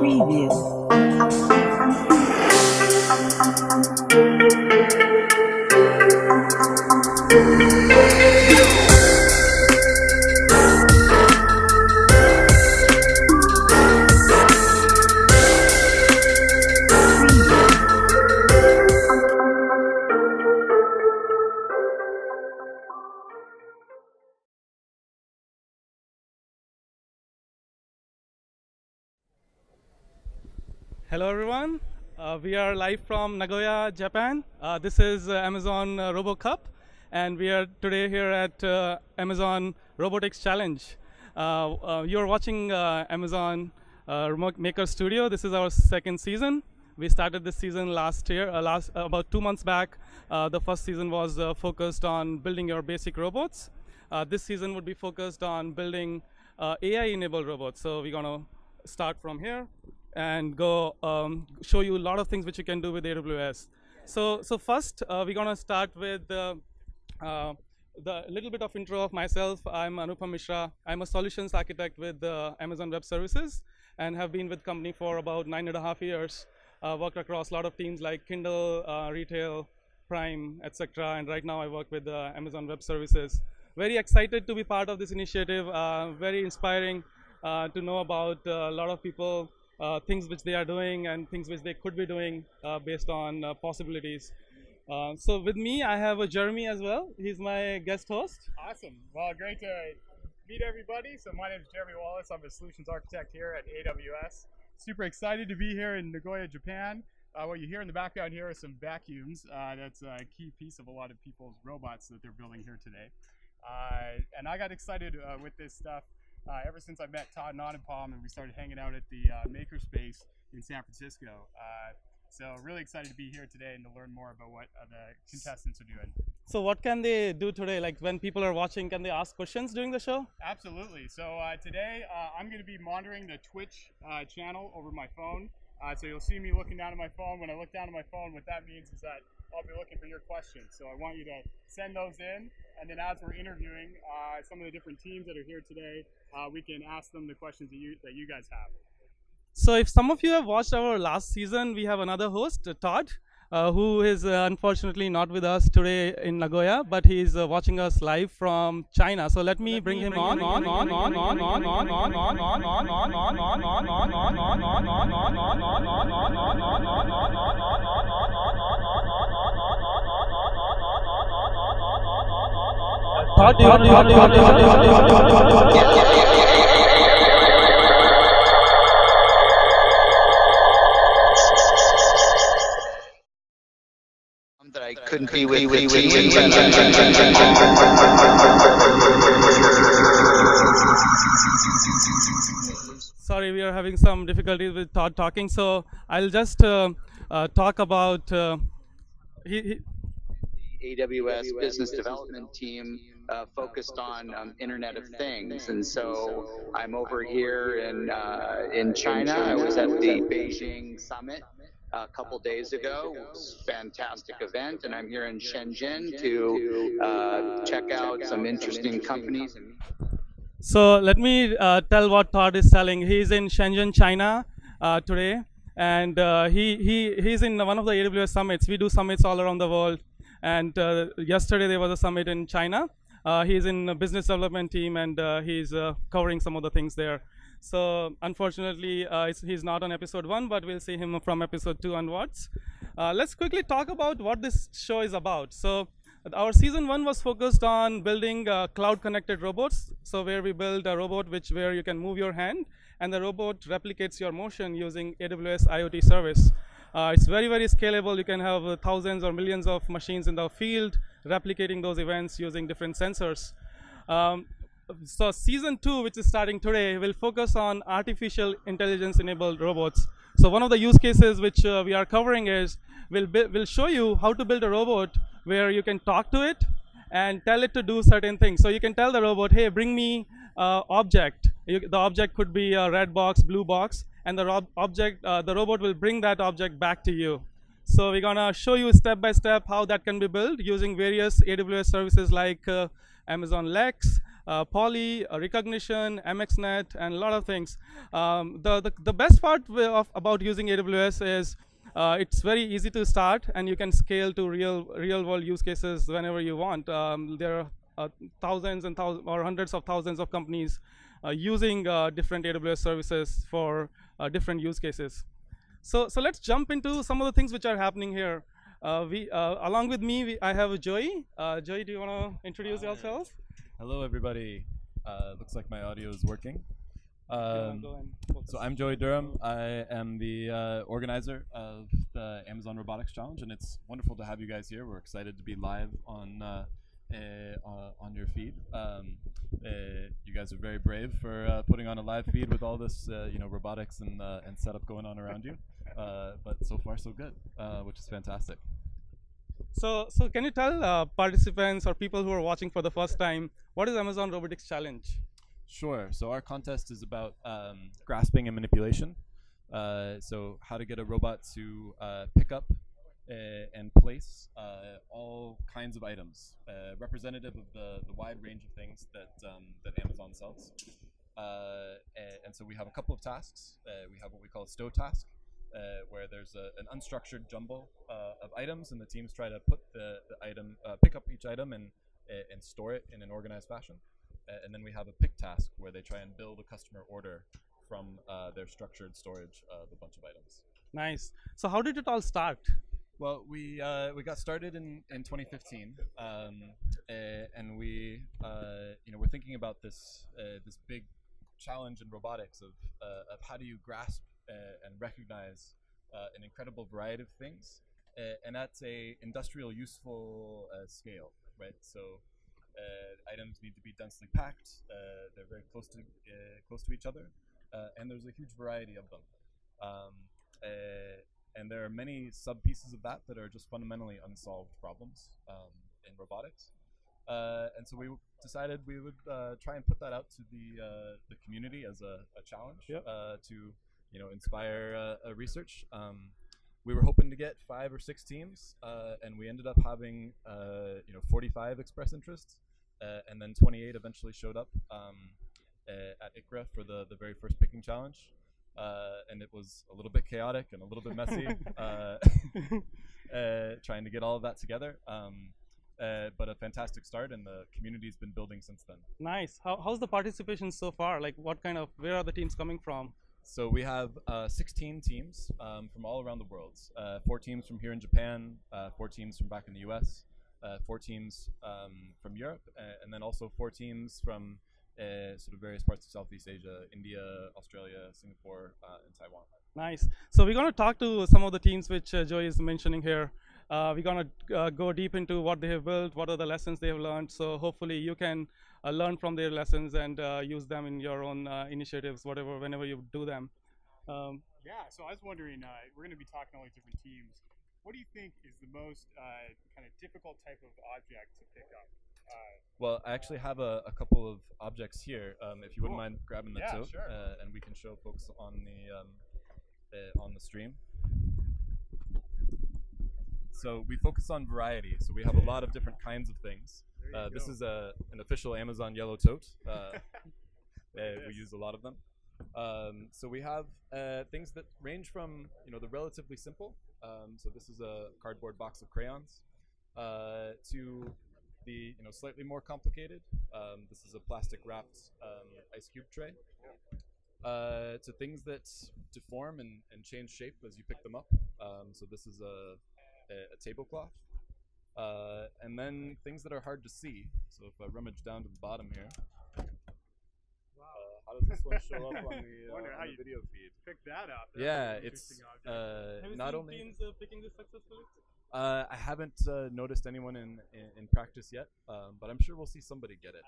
Preview. Hello everyone, we are live from Nagoya, Japan. This is Amazon RoboCup, and we are today here at Amazon Robotics Challenge. You're watching Amazon Remote Maker Studio. This is our second season. We started this season last year, about 2 months back. The first season was focused on building your basic robots. This season would be focused on building AI-enabled robots. So we're gonna start from here and go show you a lot of things which you can do with AWS. So first, we're gonna start with the little bit of intro of myself. I'm Anupam Mishra. I'm a solutions architect with Amazon Web Services and have been with the company for about 9.5 years. Worked across a lot of teams like Kindle, retail, Prime, etc. And right now I work with Amazon Web Services. Very excited to be part of this initiative. Very inspiring to know about a lot of people, things which they are doing and things which they could be doing based on possibilities. So with me, I have Jeremy as well. He's my guest host. Awesome. Well, great to meet everybody. So my name is Jeremy Wallace. I'm a solutions architect here at AWS. Super excited to be here in Nagoya, Japan. What you hear in the background here are some vacuums. That's a key piece of a lot of people's robots that they're building here today. And I got excited with this stuff ever since I met Todd and Anupam and we started hanging out at the Makerspace in San Francisco. So really excited to be here today and to learn more about what the contestants are doing. So what can they do today? Like when people are watching, can they ask questions during the show? Absolutely. So today I'm going to be monitoring the Twitch channel over my phone. So you'll see me looking down at my phone. When I look down at my phone, what that means is that I'll be looking for your questions. So I want you to send those in, and then as we're interviewing some of the different teams that are here today, we can ask them the questions that you guys have. So if some of you have watched our last season, we have another host, Todd, who is unfortunately not with us today in Nagoya, but he's watching us live from China. So let me bring him on. That I couldn't be with Sorry, we are having some difficulties with Todd talking, so I'll just talk about the AWS business development team focused on Internet of Things, and so I'm over here in China. I was at the Beijing summit a couple days ago. It was a fantastic event, and I'm here in Shenzhen to check out some interesting companies. So let me tell what Todd is telling. He's in Shenzhen, China today, and he's in one of the AWS summits. We do summits all around the world, and yesterday there was a summit in China. He's in the business development team, and he's covering some of the things there. So unfortunately, he's not on episode 1, but we'll see him from episode 2 onwards. Let's quickly talk about what this show is about. So our season 1 was focused on building cloud-connected robots. So where we build a robot where you can move your hand, and the robot replicates your motion using AWS IoT service. It's very, very scalable. You can have thousands or millions of machines in the field replicating those events using different sensors. So season 2, which is starting today, will focus on artificial intelligence enabled robots. So one of the use cases which we are covering is we'll show you how to build a robot where you can talk to it and tell it to do certain things. So you can tell the robot, hey, bring me object. The object could be a red box, blue box, and the robot will bring that object back to you. So we're gonna show you step by step how that can be built using various AWS services like Amazon Lex, Poly, recognition, MXNet, and a lot of things. The best part about using AWS is it's very easy to start, and you can scale to real world use cases whenever you want. There are thousands and thousands or hundreds of thousands of companies using different AWS services for different use cases. So let's jump into some of the things which are happening here. Along with me, I have Joey. Joey, do you want to introduce yourself? Hello, everybody. Looks like my audio is working. So I'm Joey Durham. I am the organizer of the Amazon Robotics Challenge, and it's wonderful to have you guys here. We're excited to be live on your feed. You guys are very brave for putting on a live feed with all this, robotics and setup going on around you. But so far, so good, which is fantastic. So can you tell participants or people who are watching for the first time, what is Amazon Robotics Challenge? Sure. So our contest is about grasping and manipulation. So how to get a robot to pick up and place all kinds of items, representative of the wide range of things that Amazon sells. And so we have a couple of tasks. We have what we call a stow task, where there's an unstructured jumble of items, and the teams try to put the item, pick up each item and store it in an organized fashion. And then we have a pick task where they try and build a customer order from their structured storage of a bunch of items. Nice. So how did it all start? Well, we got started in 2015, and we're thinking about this big challenge in robotics of how do you grasp and recognize an incredible variety of things, and that's a industrial useful scale, right? So items need to be densely packed. They're very close to each other, and there's a huge variety of them. And there are many sub-pieces of that are just fundamentally unsolved problems in robotics. And so we decided we would try and put that out to the community as a challenge. Yep. To inspire research. We were hoping to get 5 or 6 teams, and we ended up having 45 express interest, and then 28 eventually showed up at ICRA for the very first picking challenge. And it was a little bit chaotic and a little bit messy, trying to get all of that together. But a fantastic start, and the community's been building since then. Nice. How's the participation so far? Like, where are the teams coming from? So we have 16 teams from all around the world. 4 teams from here in Japan, 4 teams from back in the US, 4 teams from Europe, and then also 4 teams from sort of various parts of Southeast Asia, India, Australia, Singapore, and Taiwan. Nice. So we're going to talk to some of the teams which Joey is mentioning here. We're going to go deep into what they have built, what are the lessons they have learned. So hopefully you can learn from their lessons and use them in your own initiatives, whenever you do them. Yeah, so I was wondering, we're going to be talking to all these different teams. What do you think is the most kind of difficult type of object to pick up? Well, I actually have a couple of objects here, if you wouldn't mind grabbing the tote, sure. And we can show folks on the stream. So we focus on variety. So we have a lot of different kinds of things. This is an official Amazon yellow tote. We use a lot of them. So we have things that range from the relatively simple. So this is a cardboard box of crayons, to the slightly more complicated. This is a plastic wrapped ice cube tray. To things that deform and change shape as you pick them up. So this is a tablecloth. And then things that are hard to see. So if I rummage down to the bottom here, how does this one show up on the video feed? Pick that up. It's Have you not seen only teams picking this successfully? I haven't noticed anyone in practice yet, but I'm sure we'll see somebody get it.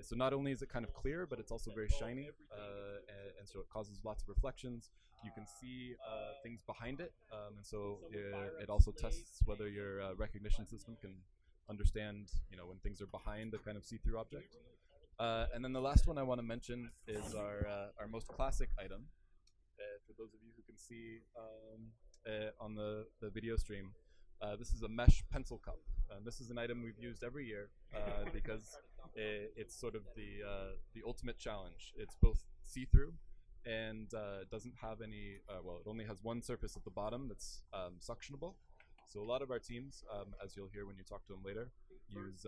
So not only is it kind of clear, but it's also very shiny, and so it causes lots of reflections. You can see things behind it, and so it also tests whether your recognition system can understand, when things are behind a kind of see-through object. And then the last one I want to mention is our most classic item. For those of you who can see on the video stream, this is a mesh pencil cup. This is an item we've used every year because It's sort of the ultimate challenge. It's both see-through and doesn't have any. Well, it only has one surface at the bottom that's suctionable. So a lot of our teams, as you'll hear when you talk to them later, use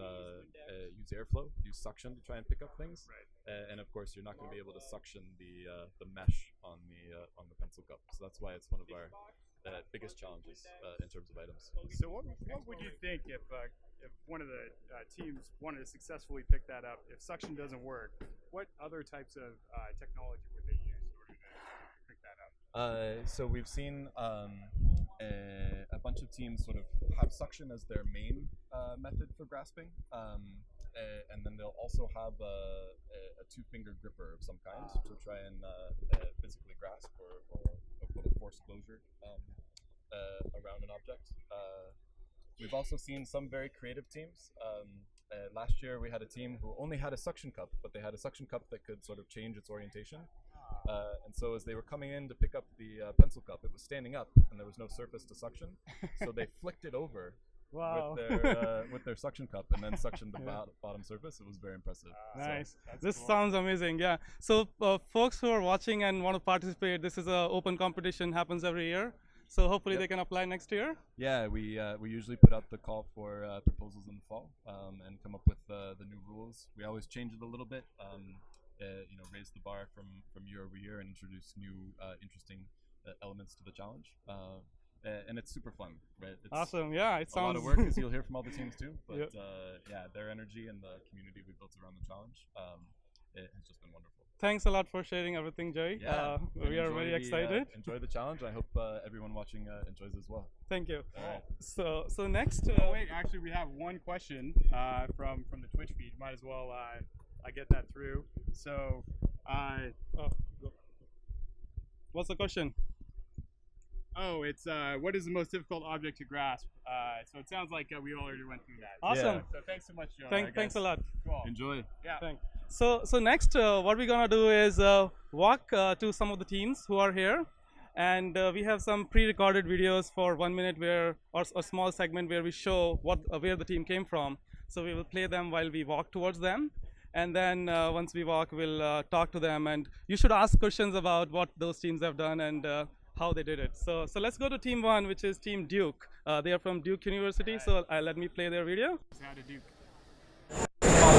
airflow, use suction to try and pick up things. Right. And of course, you're not going to be able to suction the mesh on the pencil cup. So that's why it's one of our biggest challenges in terms of items. So what would you think if one of the teams wanted to successfully pick that up? If suction doesn't work, what other types of technology would they use in order to pick that up? So we've seen a bunch of teams sort of have suction as their main method for grasping, and then they'll also have a two-finger gripper of some kind to try and physically grasp or put a force closure around an object. We've also seen some very creative teams. Last year we had a team who only had a suction cup, but they had a suction cup that could sort of change its orientation. And so as they were coming in to pick up the pencil cup, it was standing up and there was no surface to suction. So they flicked it over with their suction cup and then suctioned the bottom surface. It was very impressive. Nice. So This cool. sounds amazing. Yeah. So folks who are watching and want to participate, this is an open competition, happens every year. So hopefully they can apply next year. Yeah, we usually put out the call for proposals in the fall and come up with the new rules. We always change it a little bit, raise the bar from year over year and introduce new interesting elements to the challenge. And it's super fun, right? It's Awesome. Yeah, it sounds a lot of work, as you'll hear from all the teams too. But their energy and the community we built around the challenge, it has just been wonderful. Thanks a lot for sharing everything, Jerry. Yeah, we are very excited. Enjoy the challenge. I hope everyone watching enjoys as well. Thank you. All right. So next. Wait, actually, we have one question from the Twitch feed. Might as well I get that through. So, go. What's the question? Oh, it's what is the most difficult object to grasp? So it sounds like we already went through that. Awesome. So thanks so much, Joe. Thanks a lot. Cool. Enjoy. Yeah. Thanks. So next, what we're gonna do is walk to some of the teams who are here, and we have some pre-recorded videos for 1 minute or a small segment where we show where the team came from. So we will play them while we walk towards them, and then once we walk, we'll talk to them, and you should ask questions about what those teams have done and how they did it. So let's go to team 1, which is Team Duke. They are from Duke University. Right. So let me play their video. How to Duke.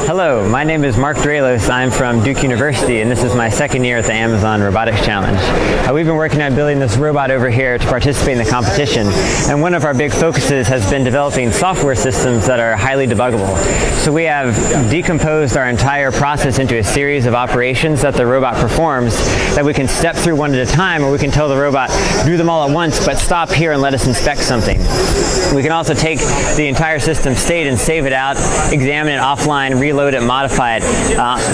Hello, my name is Mark Dralos. I'm from Duke University, and this is my second year at the Amazon Robotics Challenge. We've been working on building this robot over here to participate in the competition, and one of our big focuses has been developing software systems that are highly debuggable. So we have decomposed our entire process into a series of operations that the robot performs that we can step through one at a time, or we can tell the robot, do them all at once, but stop here and let us inspect something. We can also take the entire system state and save it out, examine it offline, reload it, modify it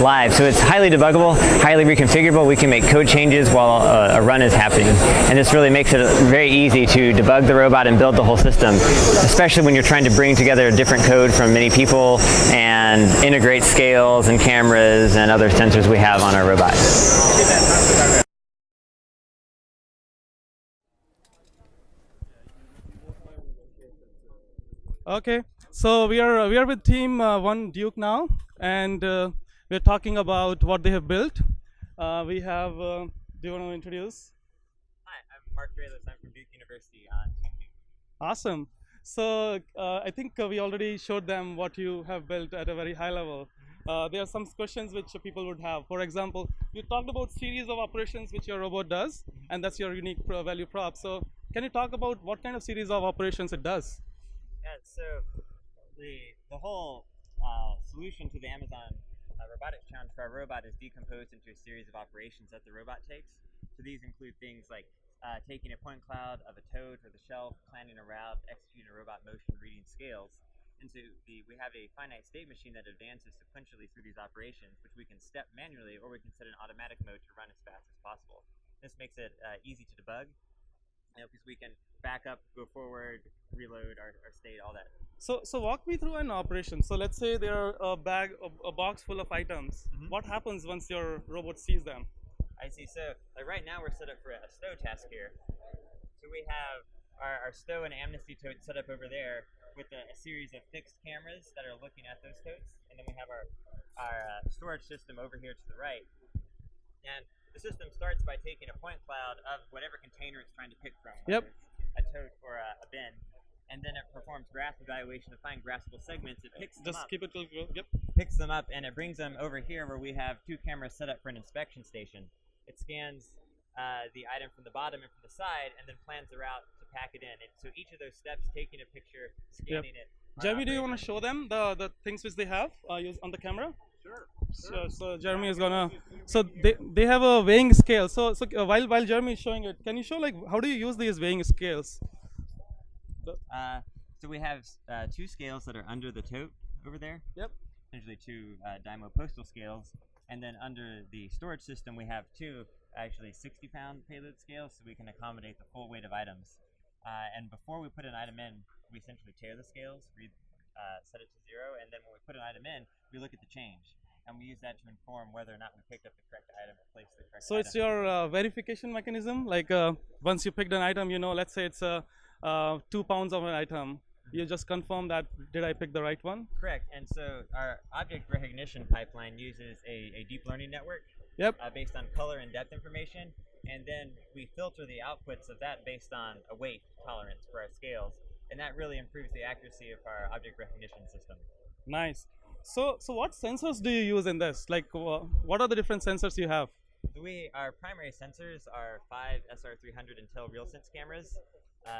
live. So it's highly debuggable, highly reconfigurable. We can make code changes while a run is happening. And this really makes it very easy to debug the robot and build the whole system, especially when you're trying to bring together a different code from many people and integrate scales and cameras and other sensors we have on our robot. Okay, so we are with Team 1 Duke now, and we're talking about what they have built. We have. Do you want to introduce? Hi, I'm Mark Dralos. I'm from Duke University on Team Duke. Awesome. So I think we already showed them what you have built at a very high level. There are some questions which people would have. For example, you talked about series of operations which your robot does, and that's your unique value prop. So can you talk about what kind of series of operations it does? Yeah, so the whole solution to the Amazon Robotics Challenge for our robot is decomposed into a series of operations that the robot takes. So these include things like taking a point cloud of a toad or the shelf, planning a route, executing a robot motion, reading scales. And so we have a finite state machine that advances sequentially through these operations, which we can step manually, or we can set an automatic mode to run as fast as possible. This makes it easy to debug, because we can back up, go forward, reload our state, all that. So walk me through an operation. So let's say there are a box full of items. Mm-hmm. What happens once your robot sees them? I see. So right now we're set up for a stow task here. So we have our stow and amnesty tote set up over there, with a series of fixed cameras that are looking at those totes, and then we have our storage system over here to the right. And the system starts by taking a point cloud of whatever container it's trying to pick from, whether it's a tote or a bin, and then it performs grasp evaluation to find graspable segments. It picks them up. Just keep it close. Yep. Picks them up, and it brings them over here where we have 2 cameras set up for an inspection station. It scans the item from the bottom and from the side, and then plans the route to pack it in. And so each of those steps, taking a picture, scanning it. Jeremy, do you want to show them the things which they have used on the camera? Sure. So Jeremy is gonna. So they have a weighing scale. So while Jeremy is showing it, can you show like how do you use these weighing scales? So we have 2 scales that are under the tote over there. Yep. Essentially 2 Dymo postal scales, and then under the storage system we have 2 actually 60-pound payload scales, so we can accommodate the full weight of items. And before we put an item in, we essentially tear the scales, set it to 0, and then when we put an item in, we look at the change, and we use that to inform whether or not we picked up the correct item or placed the correct item. So it's your verification mechanism. Like once you picked an item, you know, let's say it's 2 pounds of an item. You just confirm that did I pick the right one? Correct. And so our object recognition pipeline uses a deep learning network. Yep. Based on color and depth information, and then we filter the outputs of that based on a weight tolerance for our scales, and that really improves the accuracy of our object recognition system. Nice. So what sensors do you use in this? Like what are the different sensors you have? Our primary sensors are 5 SR300 Intel RealSense cameras.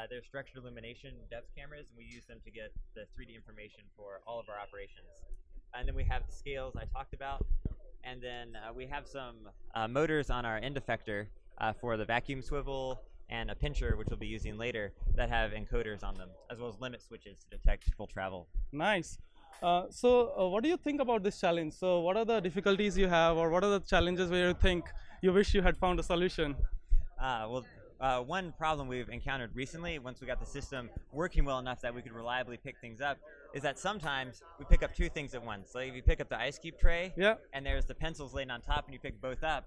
They're structured illumination depth cameras, and we use them to get the 3D information for all of our operations. And then we have the scales I talked about, and then we have some motors on our end effector for the vacuum swivel and a pincher, which we'll be using later, that have encoders on them, as well as limit switches to detect full travel. Nice. So what do you think about this challenge? So what are the difficulties you have, or what are the challenges where you think you wish you had found a solution? One problem we've encountered recently, once we got the system working well enough that we could reliably pick things up, is that sometimes we pick up 2 things at once. Like if you pick up the ice cube tray, and there's the pencils laying on top, and you pick both up,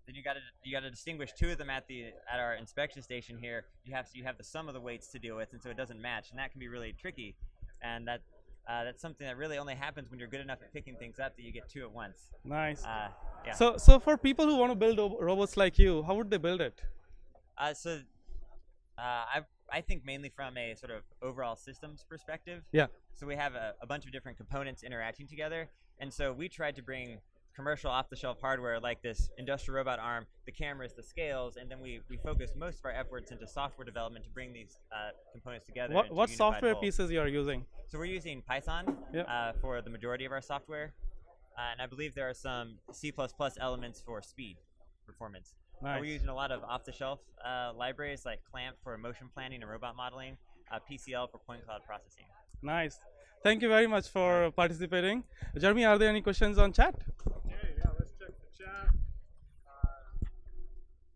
then you got to distinguish 2 of them at our inspection station here. You have the sum of the weights to deal with, and so it doesn't match, and that can be really tricky. And that's something that really only happens when you're good enough at picking things up that you get 2 at once. Nice. Yeah. So for people who want to build robots like you, how would they build it? I think mainly from a sort of overall systems perspective. Yeah. So we have a bunch of different components interacting together, and so we tried to bring commercial off-the-shelf hardware like this industrial robot arm, the cameras, the scales, and then we focus most of our efforts into software development to bring these components together. What software pieces you are using? So we're using Python for the majority of our software, and I believe there are some C++ elements for speed performance. Nice. We're using a lot of off-the-shelf libraries like CLAMP for motion planning and robot modeling, PCL for point cloud processing. Nice. Thank you very much for participating. Jeremy, are there any questions on chat? Okay, yeah, let's check the chat.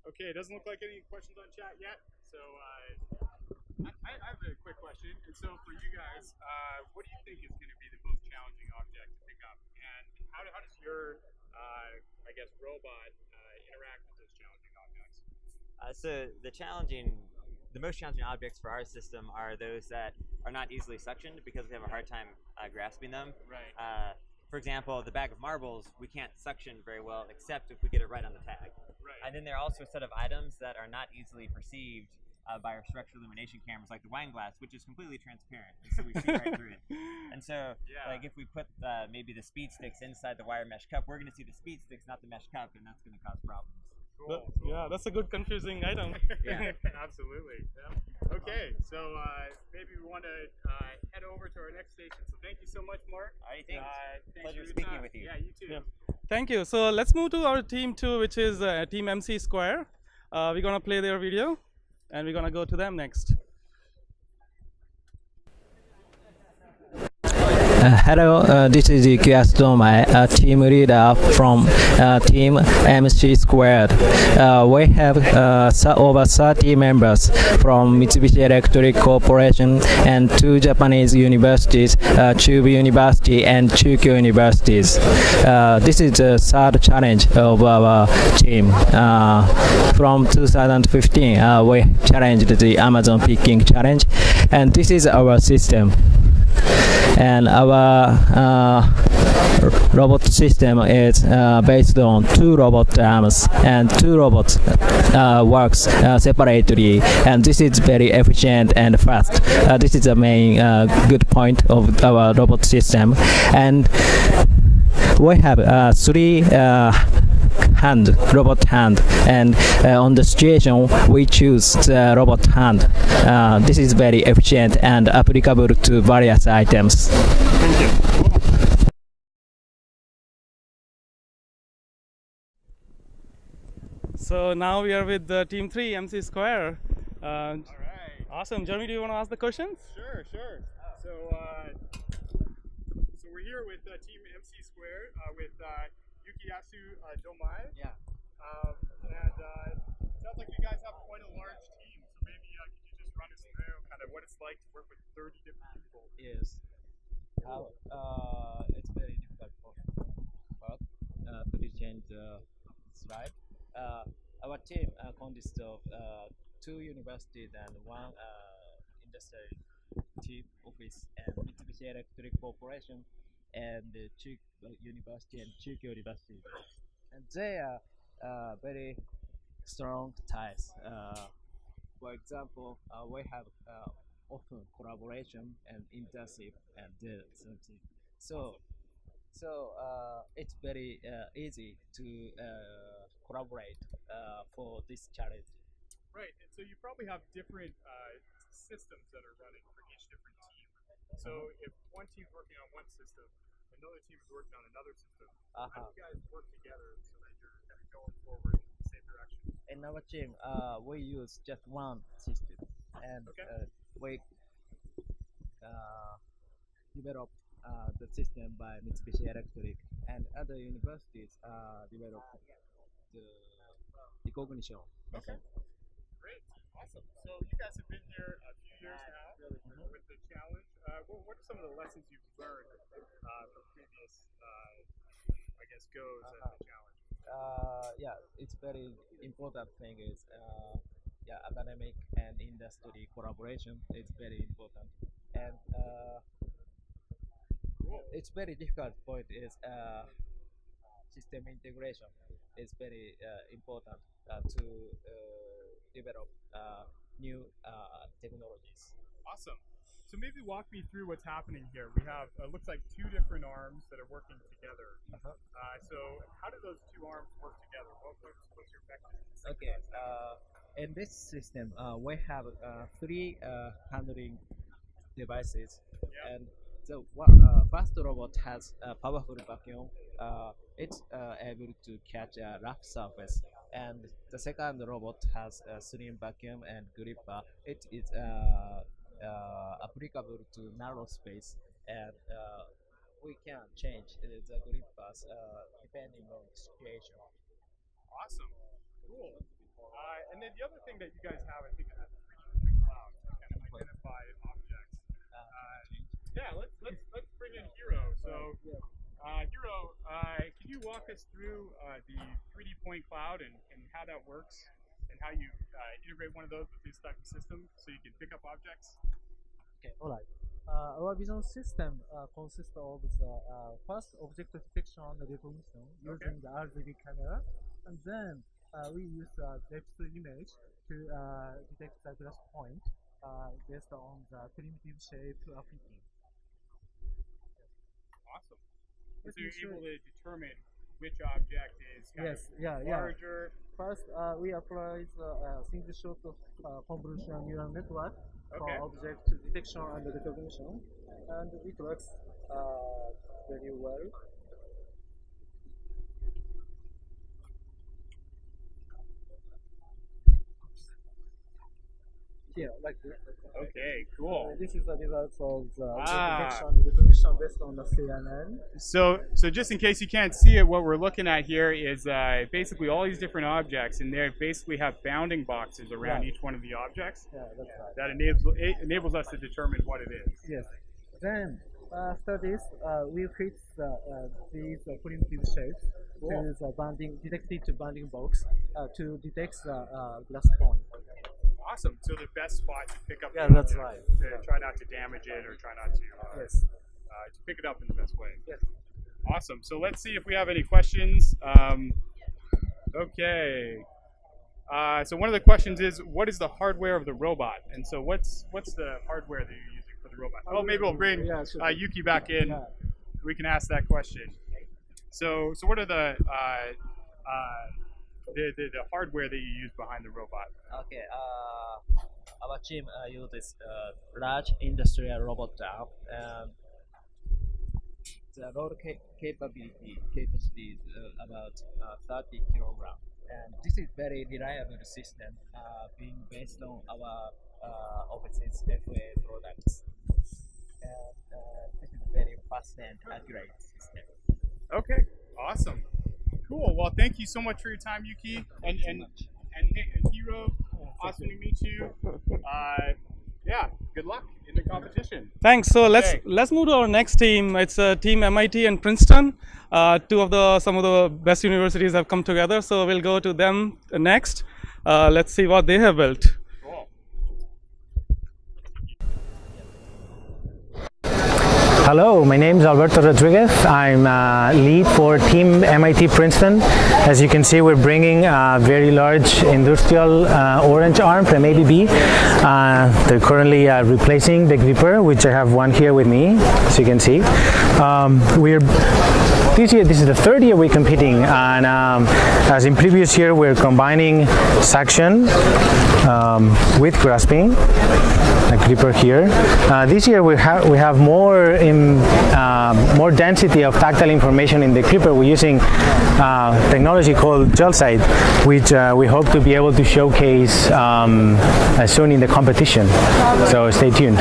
Okay, it doesn't look like any questions on chat yet. So I have a quick question. And so for you guys, what do you think is going to be the most challenging object to pick up? And how does your, I guess, robot interact with those challenging objects? So the most challenging objects for our system are those that are not easily suctioned because we have a hard time grasping them. Right. For example, the bag of marbles, we can't suction very well except if we get it right on the tag. Right. And then there are also a set of items that are not easily perceived by our structural illumination cameras, like the wine glass, which is completely transparent, and so we see right through it. And so, like if we put maybe the speed sticks inside the wire mesh cup, we're going to see the speed sticks, not the mesh cup, and that's going to cause problems. Cool. Yeah, that's a good confusing item. Yeah. Absolutely. Yeah. Okay, so maybe we want to head over to our next station. So thank you so much, Mark. All right, thanks. Pleasure for your speaking time. with you. Yeah, you too. Yeah. Thank you. So let's move to our team 2, which is Team MC Square. We're going to play their video, and we're going to go to them next. Hello, this is Yuki Astomai, a team leader from team MC Squared. We have over 30 members from Mitsubishi Electric Corporation and 2 Japanese universities, Chubu University and Chukyo Universities. This is the 3rd challenge of our team. From 2015, we challenged the Amazon Picking Challenge, and this is our system. And our robot system is based on 2 robot arms, and 2 robots works separately, and this is very efficient and fast. This is the main good point of our robot system. And we have 3 robot hand, and on the situation we choose the robot hand. This is very efficient and applicable to various items. Thank you. So now we are with team 3, MC Square. All right. Awesome. Jeremy, do you want to ask the questions? Sure. So we're here with Team MC Squared with Yukiyasu Domai. Yeah. And it sounds like you guys have quite a large team. So maybe could you just run us through kind of what it's like to work with 30 different people? Yes. It's very difficult for work to change the slide. Our team consists of 2 universities and 1 industrial chief office, and Mitsubishi Electric Corporation and Chukyo University and Chukyo University. And they are very strong ties. For example, we have often collaboration and internship and something. So it's very easy to collaborate for this challenge. Right, and so you probably have different systems that are running for each different team. So if one team's working on one system, another team is working on another system, how do you guys work together so that you're kind of going forward in the same direction? In our team, we use just 1 system, and we develop the system by Mitsubishi Electric, and other universities develop the recognition. Okay. Great. Awesome. So you guys have been here a few years now with the challenge. What are some of the lessons you've learned from previous, goes at the challenge? It's very important thing is academic and industry collaboration is very important, and it's very difficult point is system integration is very important to develop new technologies. Awesome. So maybe walk me through what's happening here. We have looks like 2 different arms that are working together. So how do those 2 arms work together? What's your mechanism? Okay. In this system, we have 3 handling devices, and the first robot has a powerful vacuum. It's able to catch a rough surface, and the second robot has a slim vacuum and gripper. It is applicable to narrow space, and we can change the grippers depending on the situation. Awesome. Cool. And then the other thing that you guys have, I think, is a 3D cloud to kind of identify objects. Let's bring in Hiro. So, Hiro, can you walk us through the 3D point cloud and how that works, and how you integrate one of those with this type of system so you can pick up objects? Okay, all right. Our vision system consists of the first object detection and recognition using the RGB camera, and then we use the depth image to detect the glass point based on the primitive shape of picking. Awesome. So you're able to determine which object is larger. First, we apply the single shot of convolutional neural network for object detection and recognition, and it works very well. Yeah, like this. Okay, cool. This is the results of the Ah. recognition based on the CNN. So just in case you can't see it, what we're looking at here is basically all these different objects, and they basically have bounding boxes around each one of the objects. Yeah, that's right. That enables us to determine what it is. Yes. Then after this, we fix these primitive shapes to the bounding box to detect the glass point. Awesome. So the best spot to pick up. Yeah, the that's object, right. To try not to damage it or try not to to pick it up in the best way. Yes. Awesome. So let's see if we have any questions. Okay. So one of the questions is, what is the hardware of the robot? And so what's the hardware that you're using for the robot? Oh, maybe we'll bring Yuki back in. Yeah. We can ask that question. So what are the hardware that you use behind the robot? Okay. Our team uses large industrial robot arm, and the load capacity is about 30 kilograms. And this is very reliable system, being based on our office's FA products. And this is very fast and accurate system. Okay, awesome, cool. Well, thank you so much for your time, Yuki, and Hiro. Awesome to meet you. Yeah, good luck in the competition. Thanks. So let's move to our next team. It's team MIT and Princeton. Some of the best universities have come together. So we'll go to them next. Let's see what they have built. Hello, my name is Alberto Rodriguez. I'm lead for Team MIT Princeton. As you can see, we're bringing a very large industrial orange arm from ABB. They're currently replacing the gripper, which I have one here with me, as you can see. This is the third year we're competing, and as in previous year, we're combining suction with grasping. A gripper here. This year we have more density of tactile information in the gripper. We're using technology called gel side, which we hope to be able to showcase soon in the competition. So stay tuned.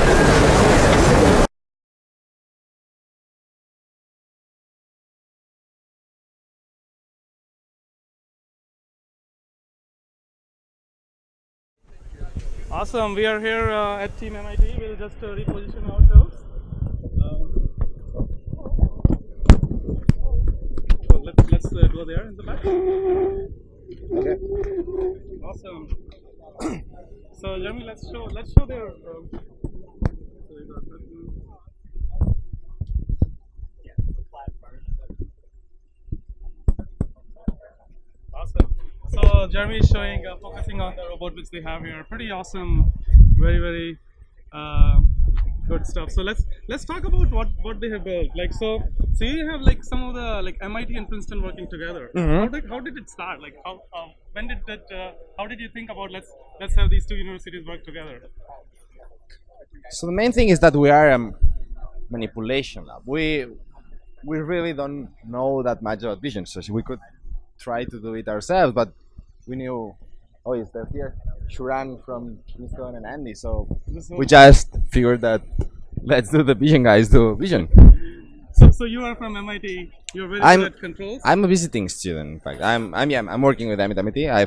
Awesome. We are here at Team MIT. We'll just reposition ourselves. So let's go there in the back. Okay. Awesome. So Jeremy, let's show their. Awesome. So Jeremy is showing, focusing on the robot which they have here. Pretty awesome, very good stuff. So let's talk about what they have built. Like so you have like some of the like MIT and Princeton working together. Mm-hmm. How did it start? Like how did you think about let's have these two universities work together? So the main thing is that we are a manipulation lab. We really don't know that much about vision, so we could try to do it ourselves, but we knew, oh, is that here? Shuran from Princeton and Andy, so we just figured that let's do the vision guys do vision. So you are from MIT. You're very good at controls. I'm a visiting student. In fact, I'm working with them at MIT. I'm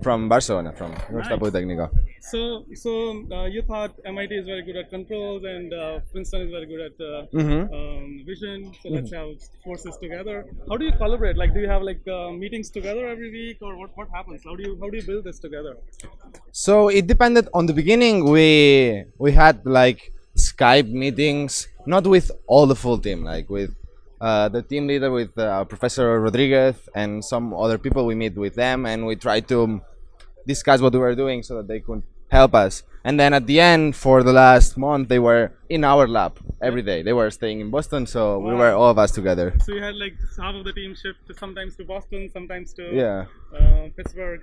from Barcelona, from Universitat Politécnica. So you thought MIT is very good at controls and Princeton is very good at vision. So let's have forces together. How do you collaborate? Like, do you have like meetings together every week, or what happens? How do you build this together? So it depended. On the beginning, we had like Skype meetings, not with all the full team, like with the team leader, with Professor Rodriguez and some other people. We meet with them and we try to discuss what we were doing so that they could help us. And then at the end, for the last month, they were in our lab every day. They were staying in Boston, so we were all of us together. So you had like half of the team shift sometimes to Boston, sometimes to Pittsburgh.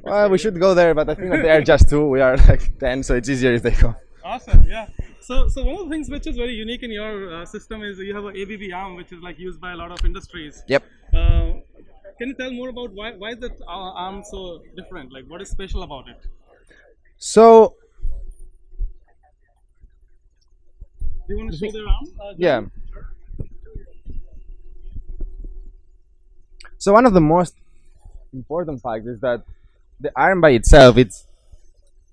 Well, we should go there, but I think that they are just 2. We are like 10, so it's easier if they go. Awesome, yeah. So one of the things which is very unique in your system is you have an ABB arm, which is like used by a lot of industries. Yep. Can you tell more about why is that arm so different? Like, what is special about it? So you want to show their arm? Yeah. So one of the most important facts is that the arm by itself, it's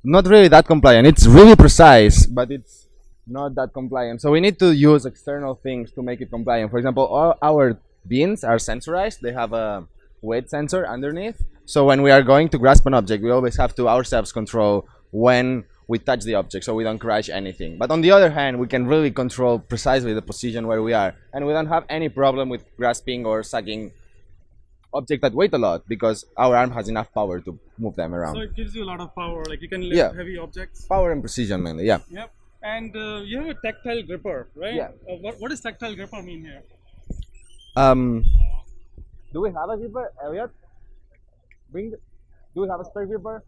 not really that compliant. It's really precise, but it's not that compliant. So we need to use external things to make it compliant. For example, all our beans are sensorized. They have a weight sensor underneath. So when we are going to grasp an object, we always have to ourselves control when we touch the object so we don't crash anything. But on the other hand, we can really control precisely the position where we are. And we don't have any problem with grasping or sucking objects that weight a lot because our arm has enough power to move them around. So it gives you a lot of power, like you can lift heavy objects. Power and precision mainly, yeah. Yep. And you have a tactile gripper, right? Yeah. What does tactile gripper mean here? Do we have a gripper, Elliot? Do we have a spare gripper?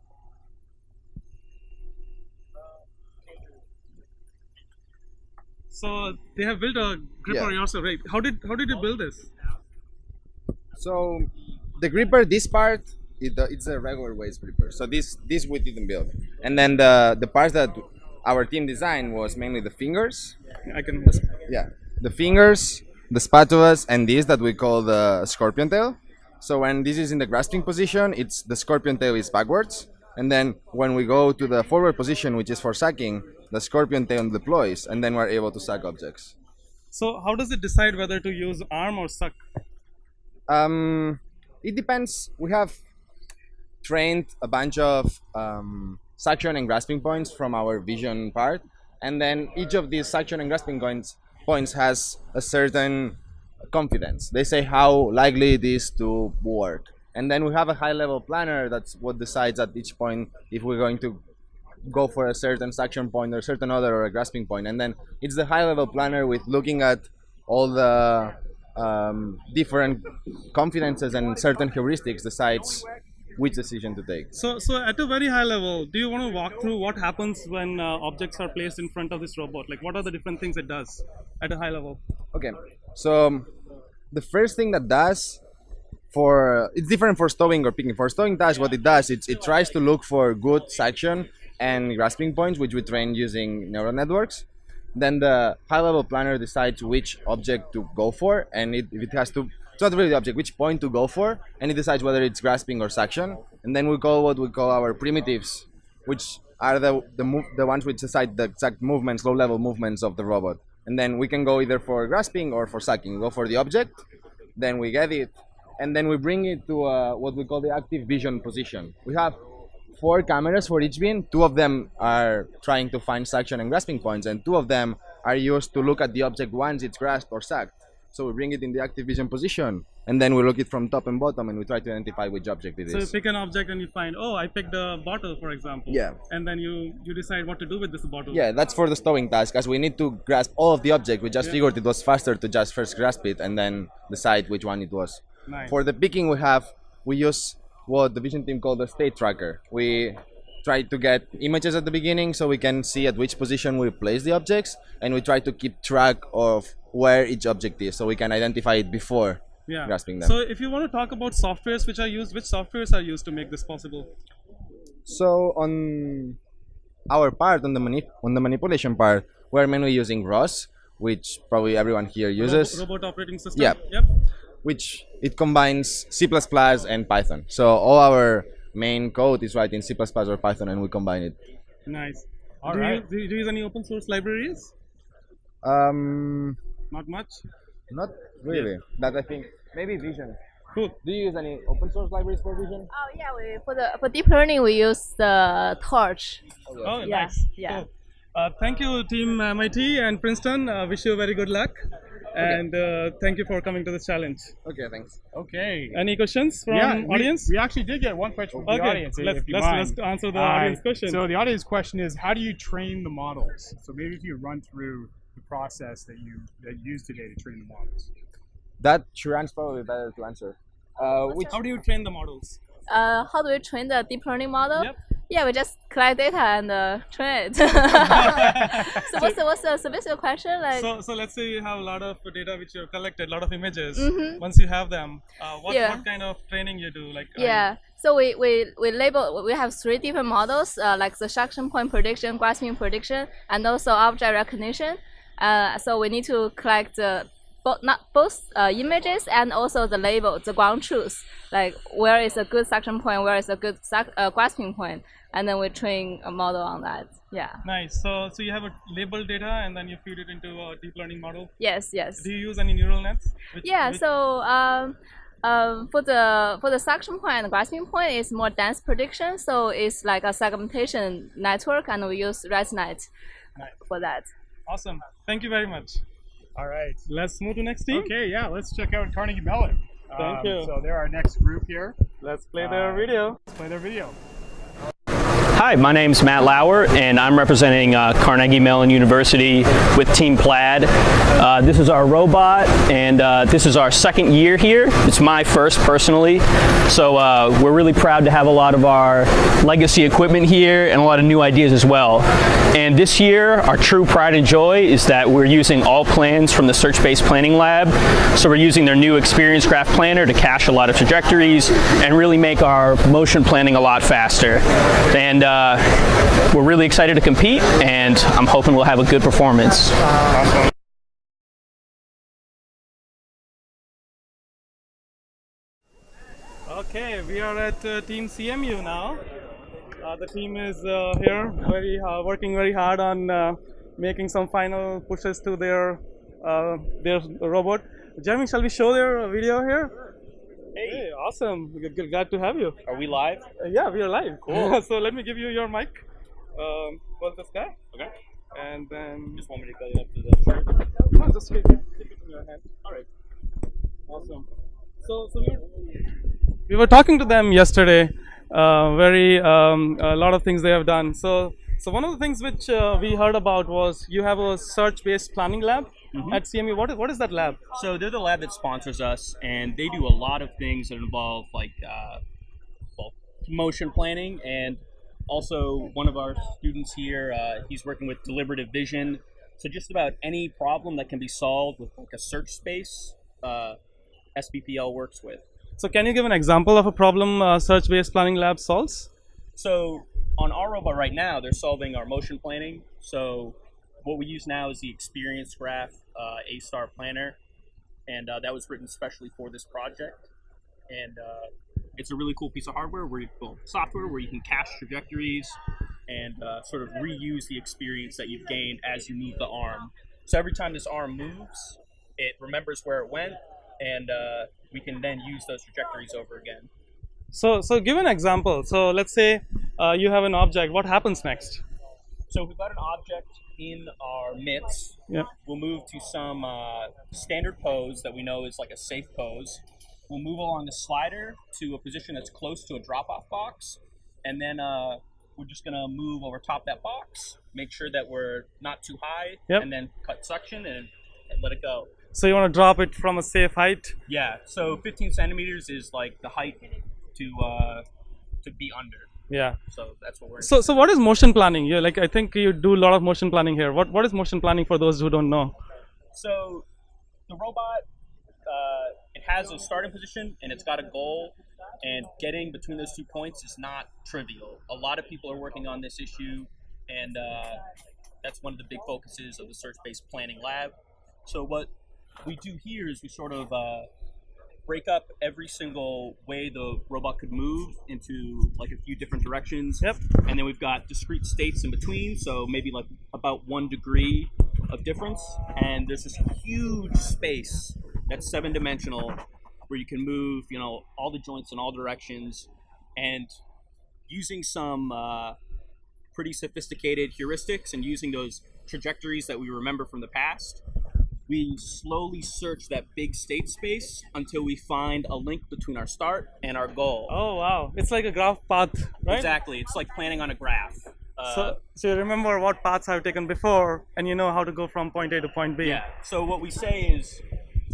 So they have built a gripper yourself, right? How did you build this? So the gripper, this part, it's a regular waist gripper. So this we didn't build. And then the parts that our team designed was mainly the fingers. The fingers, the spatulas, and this that we call the scorpion tail. So when this is in the grasping position, it's the scorpion tail is backwards. And then when we go to the forward position, which is for sucking, the scorpion tail deploys, and then we're able to suck objects. So how does it decide whether to use arm or suck? It depends. We have trained a bunch of suction and grasping points from our vision part, and then each of these suction and grasping points has a certain confidence. They say how likely it is to work, and then we have a high-level planner that's what decides at each point if we're going to go for a certain suction point or a certain other or a grasping point. And then it's the high-level planner with looking at all the different confidences and certain heuristics decides which decision to take. So at a very high level, do you want to walk through what happens when objects are placed in front of this robot? Like what are the different things it does at a high level? Okay, so the first thing that does it's different for stowing or picking. For stowing task, what it does, it tries to look for good suction and grasping points, which we train using neural networks. Then the high-level planner decides which object to go for, and if it has to, it's not really the object, which point to go for, and it decides whether it's grasping or suction. And then we call what we call our primitives, which are the ones which decide the exact movements, low-level movements of the robot. And then we can go either for grasping or for sucking. We go for the object, then we get it, and then we bring it to what we call the active vision position. We have 4 cameras for each bean. 2 of them are trying to find suction and grasping points, and 2 of them are used to look at the object once it's grasped or sucked. So we bring it in the active vision position, and then we look it from top and bottom, and we try to identify which object it is. So you pick an object and you find, oh, I picked a bottle, for example. Yeah. And then you decide what to do with this bottle. Yeah, that's for the stowing task, as we need to grasp all of the object. We just figured it was faster to just first grasp it and then decide which one it was. Nice. For the picking, we use what the vision team called the state tracker. We try to get images at the beginning so we can see at which position we place the objects, and we try to keep track of where each object is so we can identify it before grasping them. So if you want to talk about softwares which are used, which softwares are used to make this possible? So on our part, on the manipulation part, we're mainly using ROS, which probably everyone here uses. Robot operating system? Yeah. Yep. Which it combines C++ and Python. So all our main code is written in C++ or Python, and we combine it. Nice. All do right. you use any open source libraries? Not much? Not really. That I think maybe Vision. Cool. Do you use any open source libraries for Vision? Oh yeah, for deep learning we use the Torch. Oh, Yeah, nice. yeah. Cool. Thank you, team MIT and Princeton. Wish you very good luck. And thank you for coming to this challenge. Okay, thanks. Okay. Any questions from audience? We actually did get one question from the audience. Let's answer the audience question. So the audience question is, how do you train the models? So maybe if you run through the process that you use today to train the models. That Shuran's probably better to answer. How do you train the models? How do we train the deep learning model? Yep. Yeah, we just collect data and train it. So what's the specific question? Like, so let's say you have a lot of data which you've collected, a lot of images. Mhm. Once you have them, what kind of training you do? Like so we label, we have 3 different models, like the suction point prediction, grasping prediction, and also object recognition. So we need to collect both images and also the label, the ground truth, like where is a good suction point, where is a good grasping point, and then we train a model on that. Yeah. Nice. So you have a label data and then you feed it into a deep learning model? Yes, yes. Do you use any neural nets? So for the suction point and grasping point, it's more dense prediction. So it's like a segmentation network, and we use ResNet for that. Awesome. Thank you very much. All right. Let's move to next team. Okay, yeah, let's check out Carnegie Mellon. Thank you. So they're our next group here. Let's play their video. Let's play their video. Hi, my name's Matt Lauer, and I'm representing Carnegie Mellon University with Team Plaid. This is our robot, and this is our second year here. It's my first personally, so we're really proud to have a lot of our legacy equipment here and a lot of new ideas as well. And this year, our true pride and joy is that we're using all plans from the Search-Based Planning Lab. So we're using their new Experience Graph Planner to cache a lot of trajectories and really make our motion planning a lot faster. And we're really excited to compete, and I'm hoping we'll have a good performance. Okay, we are at Team CMU now. The team is here, working very hard on making some final pushes to their robot. Jeremy, shall we show their video here? Hey, awesome! Glad to have you. Are we live? Yeah, we are live. Cool. So let me give you your mic. What's this guy? Okay. And then Just want me to go up to the... no, just keep it in your hand. All right. Awesome. So we were talking to them yesterday. A lot of things they have done. So one of the things which we heard about was you have a search-based planning lab at CMU. What is that lab? So they're the lab that sponsors us, and they do a lot of things that involve like motion planning, and also one of our students here, he's working with deliberative vision. So just about any problem that can be solved with like a search space, SBPL works with. So can you give an example of a problem search-based planning lab solves? So on our robot right now, they're solving our motion planning. So what we use now is the Experience Graph A-Star Planner, and that was written specially for this project. And it's a really cool piece of hardware software where you can cache trajectories and sort of reuse the experience that you've gained as you move the arm. So every time this arm moves, it remembers where it went, and we can then use those trajectories over again. So give an example. So let's say you have an object. What happens next? So we've got an object in our mitts. Yeah. We'll move to some standard pose that we know is like a safe pose. We'll move along the slider to a position that's close to a drop-off box, and then we're just gonna move over top that box, make sure that we're not too high, and then cut suction and let it go. So you want to drop it from a safe height? Yeah. So 15 centimeters is like the height to be under. Yeah. So that's what we're. So what is motion planning? I think you do a lot of motion planning here. What is motion planning for those who don't know? So the robot, it has a starting position and it's got a goal, and getting between those 2 points is not trivial. A lot of people are working on this issue, and that's one of the big focuses of the Search-Based Planning Lab. So what we do here is we sort of break up every single way the robot could move into like a few different directions. Yep. And then we've got discrete states in between, so maybe like about 1 degree of difference. And there's this huge space that's 7-dimensional where you can move, all the joints in all directions. And using some pretty sophisticated heuristics and using those trajectories that we remember from the past, we slowly search that big state space until we find a link between our start and our goal. Oh, wow. It's like a graph path, right? Exactly. It's like planning on a graph. So you remember what paths I've taken before, and you know how to go from point A to point B. Yeah. So what we say is,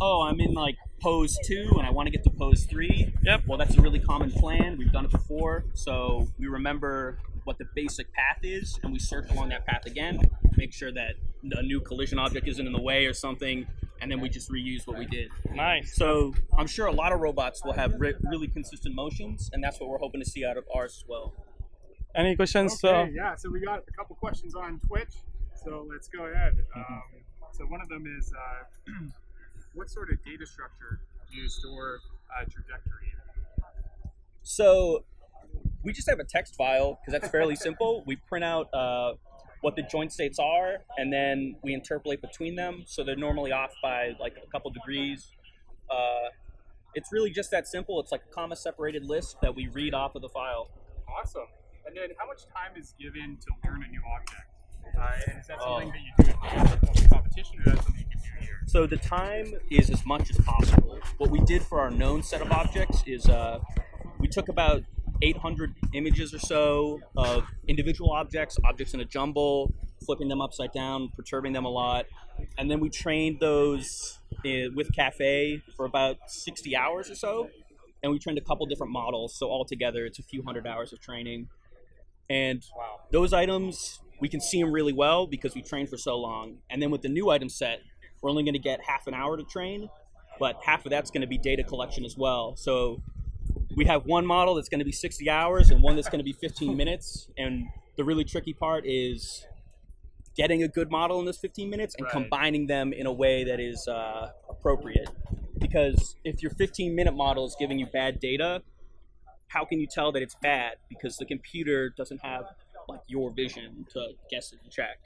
I'm in like pose 2 and I want to get to pose 3. Yep. Well, that's a really common plan. We've done it before. So we remember what the basic path is, and we search along that path again, make sure that a new collision object isn't in the way or something, and then we just reuse what we did. Nice. So I'm sure a lot of robots will have really consistent motions, and that's what we're hoping to see out of ours as well. Any questions? Okay, yeah, so we got a couple questions on Twitch, so let's go ahead. So one of them is what sort of data structure do you store trajectory in? So we just have a text file because that's fairly simple. We print out what the joint states are, and then we interpolate between them. So they're normally off by like a couple degrees. It's really just that simple. It's like a comma-separated list that we read off of the file. Awesome. And then how much time is given to learn a new object? And is that something that you do in the competition, or is that something you can do here? So the time is as much as possible. What we did for our known set of objects is we took about 800 images or so of individual objects in a jumble, flipping them upside down, perturbing them a lot. And then we trained those with Caffe for about 60 hours or so. And we trained a couple different models. So altogether, it's a few hundred hours of training. And those items, we can see them really well because we trained for so long. And then with the new item set, we're only going to get half an hour to train, but half of that's going to be data collection as well. So we have one model that's going to be 60 hours and one that's going to be 15 minutes. And the really tricky part is getting a good model in those 15 minutes and combining them in a way that is appropriate. Because if your 15-minute model is giving you bad data, how can you tell that it's bad? Because the computer doesn't have like your vision to guess it and check.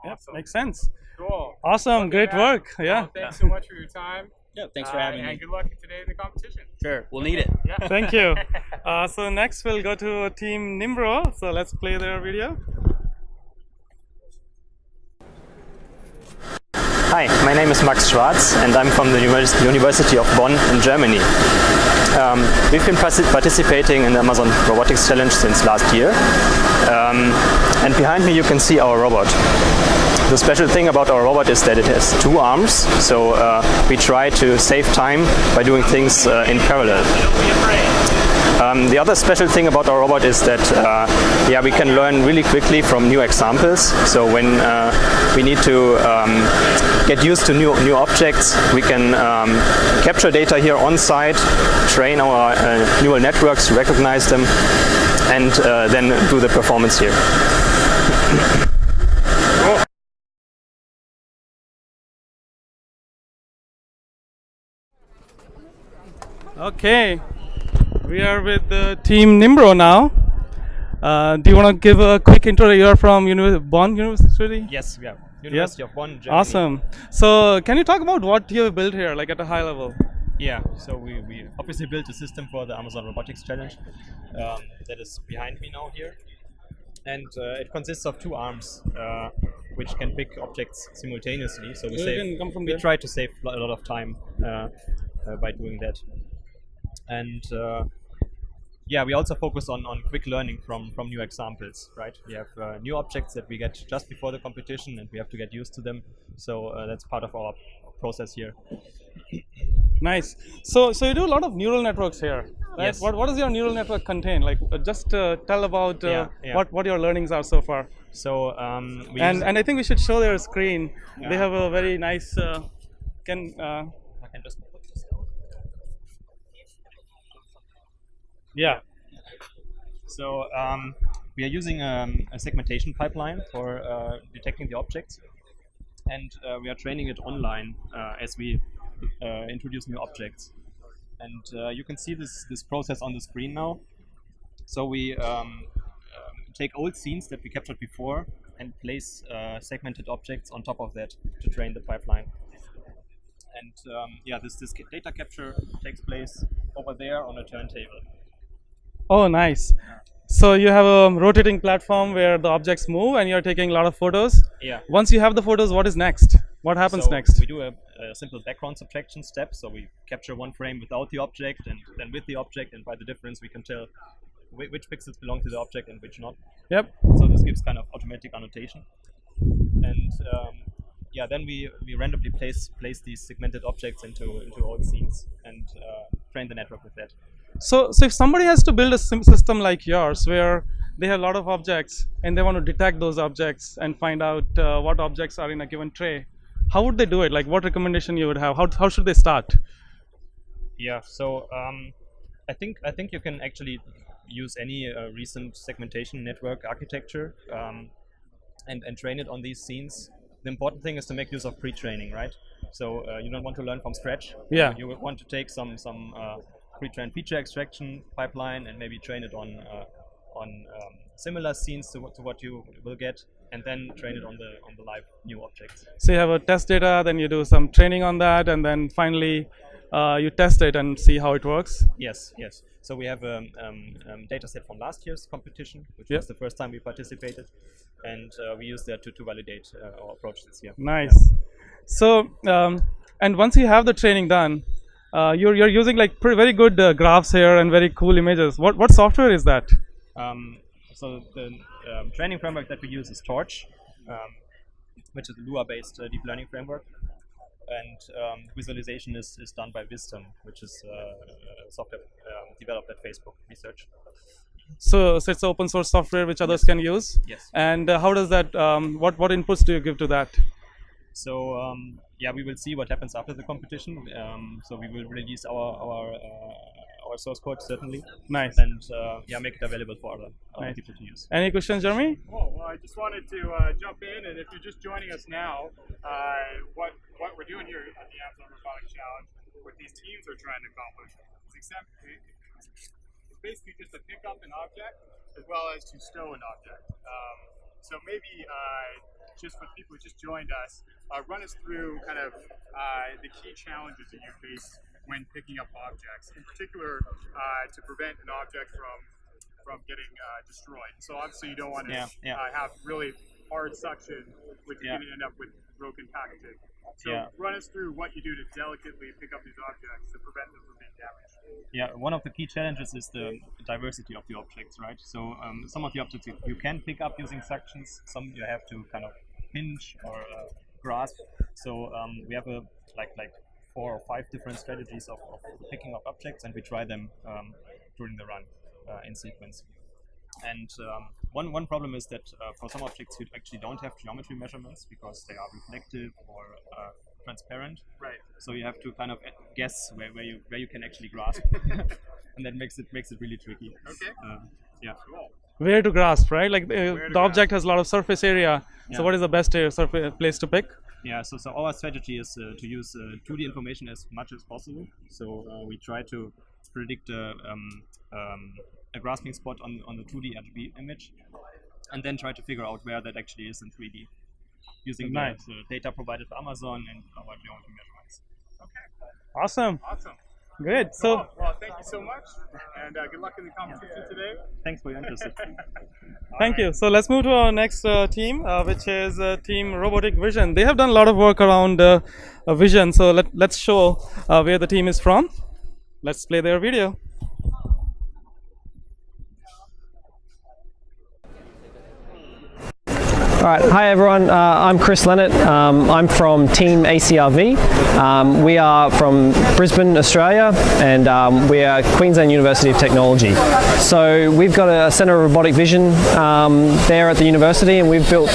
Awesome. Makes sense. Cool. Awesome. Great work. Yeah. Well, thanks so much for your time. Yeah, thanks for having me. And good luck today in the competition. Sure, we'll need it. Yeah. Thank you. So next we'll go to Team NIMRO. So let's play their video. Hi, my name is Max Schwarz and I'm from the University of Bonn in Germany. We've been participating in the Amazon Robotics Challenge since last year. And behind me you can see our robot. The special thing about our robot is that it has two arms, so we try to save time by doing things in parallel. The other special thing about our robot is that we can learn really quickly from new examples. So when we need to get used to new objects, we can capture data here on site, train our neural networks, recognize them, and then do the performance here. Okay. We are with Team NIMRO now. Do you want to give a quick intro? You're from Bonn University? Yes, we are. University of Bonn, Germany. Awesome. So can you talk about what you have built here, like at a high level? Yeah, so we obviously built a system for the Amazon Robotics Challenge that is behind me now here. And it consists of two arms which can pick objects simultaneously. So we try to save a lot of time by doing that. And we also focus on quick learning from new examples, right? We have new objects that we get just before the competition and we have to get used to them. So that's part of our process here. Nice. So you do a lot of neural networks here, right? Yes. What does your neural network contain? Like just tell about what your learnings are so far. So and I think we should show their screen. They have a very nice I can just put this down. Yeah. So we are using a segmentation pipeline for detecting the objects, and we are training it online as we introduce new objects. And you can see this process on the screen now. So we take old scenes that we captured before and place segmented objects on top of that to train the pipeline. And this data capture takes place over there on a turntable. Oh, nice. So you have a rotating platform where the objects move and you're taking a lot of photos. Yeah. Once you have the photos, what is next? What happens next? We do a simple background subtraction step. So we capture one frame without the object and then with the object, and by the difference we can tell which pixels belong to the object and which not. Yep. So this gives kind of automatic annotation. And then we randomly place these segmented objects into old scenes and train the network with that. So if somebody has to build a system like yours where they have a lot of objects and they want to detect those objects and find out what objects are in a given tray, how would they do it? Like what recommendation you would have? How should they start? Yeah, so I think you can actually use any recent segmentation network architecture and train it on these scenes. the important thing is to make use of pre-training, right? So you don't want to learn from scratch. Yeah. You want to take some pre-trained feature extraction pipeline and maybe train it on similar scenes to what you will get, and then train it on the live new objects. So you have a test data, then you do some training on that, and then finally you test it and see how it works. Yes, yes. So we have a data set from last year's competition, which was the first time we participated, and we used that to validate our approach this year. Nice. So and once you have the training done, you're using like very good graphs here and very cool images. What software is that? So the training framework that we use is Torch, which is a Lua-based deep learning framework, and visualization is done by Wisdom, which is software developed at Facebook Research. So it's open source software which others can use. Yes. And how does that? What inputs do you give to that? So yeah, we will see what happens after the competition. So we will release our source code certainly. Nice. And yeah, make it available for other people to use. Any questions, Jeremy? Cool. Well, I just wanted to jump in, and if you're just joining us now, what we're doing here at the Amazon Robotics Challenge, what these teams are trying to accomplish, is basically just to pick up an object as well as to stow an object. So maybe just for people who just joined us, run us through kind of the key challenges that you face when picking up objects, in particular to prevent an object from getting destroyed. So obviously you don't want to have really hard suction, which is going to end up with broken packaging. So run us through what you do to delicately pick up these objects to prevent them from being damaged. Yeah, one of the key challenges is the diversity of the objects, right? So some of the objects you can pick up using suctions, some you have to kind of pinch or grasp. So we have like 4 or 5 different strategies of picking up objects, and we try them during the run in sequence. And one problem is that for some objects you actually don't have geometry measurements because they are reflective or transparent. Right. So you have to kind of guess where you can actually grasp, and that makes it really tricky. Okay. Yeah. Cool. Where to grasp, right? Like the object has a lot of surface area. So what is the best place to pick? Yeah, so our strategy is to use 2D information as much as possible. So we try to predict a grasping spot on the 2D RGB image, and then try to figure out where that actually is in 3D, using the data provided by Amazon and our geometry measurements. Okay. Awesome. Awesome. Good. So, well, thank you so much, and good luck in the competition today. Thanks for your interest. Thank you. So let's move to our next team, which is Team Robotic Vision. They have done a lot of work around vision. So let's show where the team is from. Let's play their video. Alright, hi everyone, I'm Chris Leonard, I'm from Team ACRV. We are from Brisbane, Australia, and we are Queensland University of Technology. So we've got a Centre of Robotic Vision there at the university, and we've built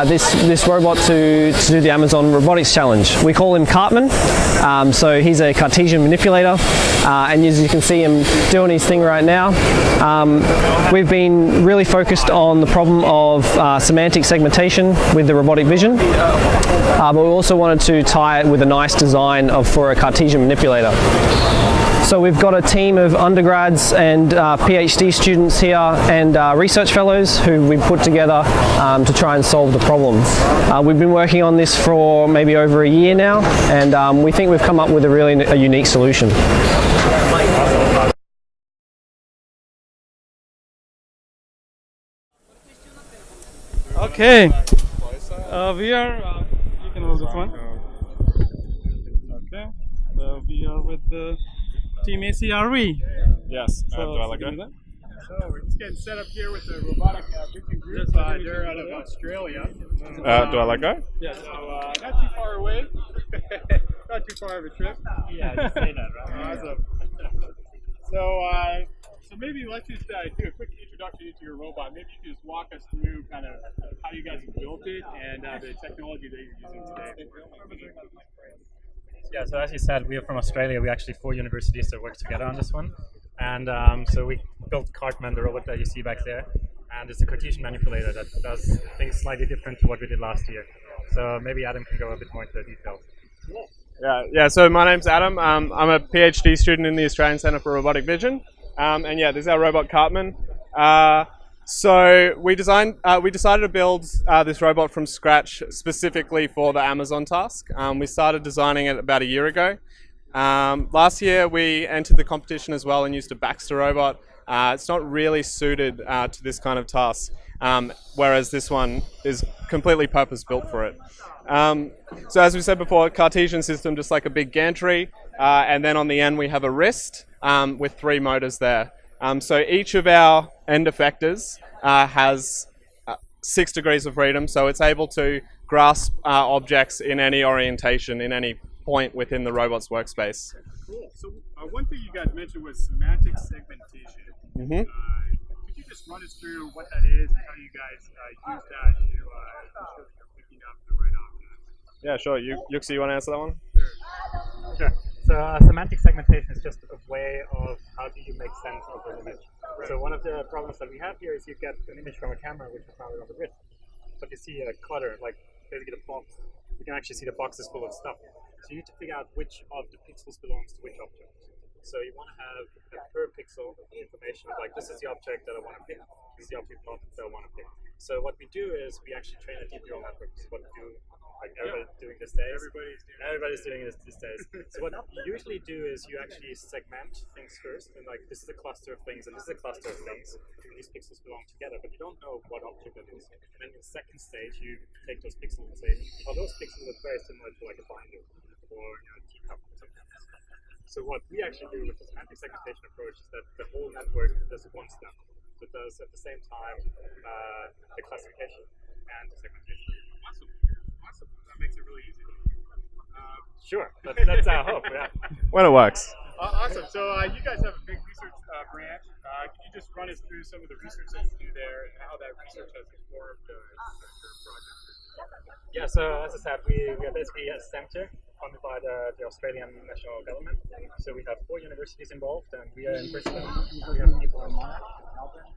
this robot to do the Amazon Robotics Challenge. We call him Cartman, so he's a Cartesian manipulator, and as you can see him doing his thing right now. We've been really focused on the problem of semantic segmentation with the robotic vision, but we also wanted to tie it with a nice design for a Cartesian manipulator. So we've got a team of undergrads and PhD students here and research fellows who we put together to try and solve the problem. We've been working on this for maybe over a year now, and we think we've come up with a really unique solution. Okay, we are, you can hold this one. Okay, we are with the Team ACRV. Yes, do I like it? So we're just getting set up here with the robotic vision group. They're out of Australia. Do I like that? Yeah, so not too far away. Not too far of a trip. Yeah, you say that, right? Awesome. So maybe let's just do a quick introduction into your robot. Maybe you can just walk us through kind of how you guys have built it and the technology that you're using today. Yeah, so as you said, we are from Australia. We actually 4 universities that work together on this one. And so we built Cartman, the robot that you see back there. And it's a Cartesian manipulator that does things slightly different to what we did last year. So maybe Adam can go a bit more into the details. Yeah. So my name's Adam. I'm a PhD student in the Australian Centre for Robotic Vision, and yeah, this is our robot Cartman. So we decided to build this robot from scratch specifically for the Amazon task. We started designing it about a year ago. Last year we entered the competition as well and used a Baxter robot. It's not really suited to this kind of task, whereas this one is completely purpose-built for it. So as we said before, Cartesian system, just like a big gantry, and then on the end we have a wrist with 3 motors there. So each of our end effectors has 6 degrees of freedom, so it's able to grasp objects in any orientation, in any point within the robot's workspace. Cool. So one thing you guys mentioned was semantic segmentation. Mm-hmm. Could you just run us through what that is and how you guys use that to ensure that you're picking up the right object? Yeah, sure. Yuxi, you want to answer that one? Sure. So semantic segmentation is just a way of how do you make sense of an image. Right. So one of the problems that we have here is you get an image from a camera which is mounted on the wrist, but you see a clutter, like basically the box. You can actually see the box is full of stuff. So you need to figure out which of the pixels belongs to which object. So you want to have a per pixel information of like, this is the object that I want to pick, this is the object that I want to pick. So what we do is we actually train a deep neural network. This is what we do, like everybody's doing these days. Everybody's doing this these days. So what you usually do is you actually segment things first, and like this is a cluster of things, and this is a cluster of things. And these pixels belong together, but you don't know what object that is. And then in the second stage, you take those pixels and say, oh, those pixels look very similar to like a binder or a teacup or something. So what we actually do with the semantic segmentation approach is that the whole network does one step. So it does at the same time the classification and the segmentation. Awesome. That makes it really easy. Sure. That's our hope. Yeah. When it works. Awesome. So you guys have a big research branch. Can you just run us through some of the research that you do there and how that research has informed your project? Yeah. So as I said, we are basically a center funded by the Australian national government. So we have 4 universities involved, and we are in Princeton. We have people in Monash, Melbourne,